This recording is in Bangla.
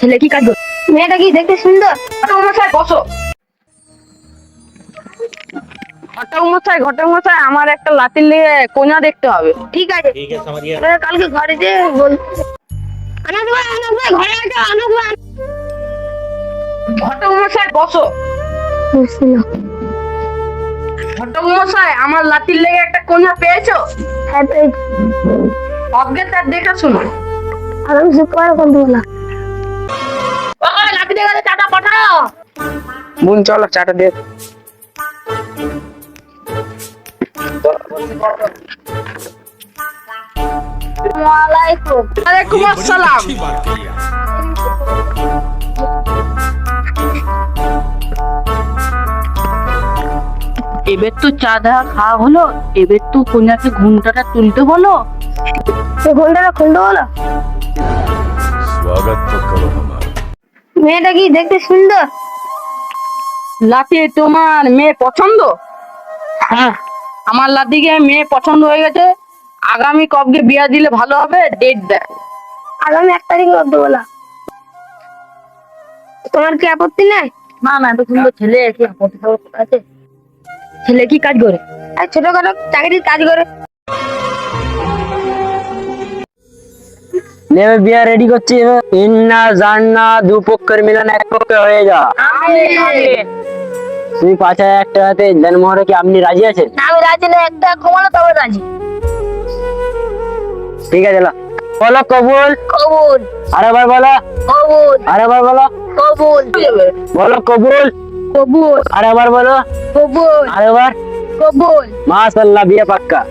ছেলে কি কাজ করে? মেয়েটা কি দেখতে সুন্দর? ঘটক বসো। ঘটক মশাই আমার একটা লাতির লেগে কোণা দেখতে হবে। ঠিক আছে, কালকে ঘরে যে বল। আনাজ ভাই ঘরে আসো, আনাজ ভাই। ঘটক মশাই বসো। ঘটক মশাই আমার লাতির লেগে একটা কোণা পেয়েছো? হ্যাঁ পেয়েছি। অজ্ঞে তার দেখা শুনো। আরাম সে করে কোন বলা। ওই লাতি দিয়ে গেলে চাটা পাঠাও। বোন চলো চাটা দিয়ে। ওয়ালাইকুম। ওয়ালাইকুম আসসালাম। এবার তো চা দেখা খাওয়া হলো, এবার তো কন্যাকে ঘুমটাটা তুলতে বলো। এই ঘন্টাটা খুলতে বলো। स्वागत तो करो हमारा। মেয়েটা কি দেখতে সুন্দর? লাতি তোমার মেয়ে পছন্দ? হ্যাঁ। আমার লাতিকে মেয়ে পছন্দ হয়ে গেছে। আগামী কবে বিয়া দিলে ভালো হবে, ডেট দেখ। আগামী 1 তারিখে করতে বলা। তোমার কি আপত্তি নাই? না না, এত সুন্দর ছেলে কি আপত্তি আছে? ছেলে কি কাজ করে? আর ছোটখাটো চাকরির কাজ করে। নেবে বিয়া রেডি করছি। ইন্না জান্না দু পক্ষের মিলন এক পক্ষে হয়ে যা। তুই 5,000 টাকাতে জন্মহরে কি আপনি রাজি আছেন? আমি রাজি না, একটা কমালো তবে রাজি। ঠিক আছে লা। বলো কবুল। কবুল। আরেকবার বলো। কবুল। আরেকবার বলো। কবুল। বলো কবুল। কবুল। আরেকবার বলো। কবুল। আরেকবার। কবুল। মাশাআল্লাহ বিয়ে পাক্কা।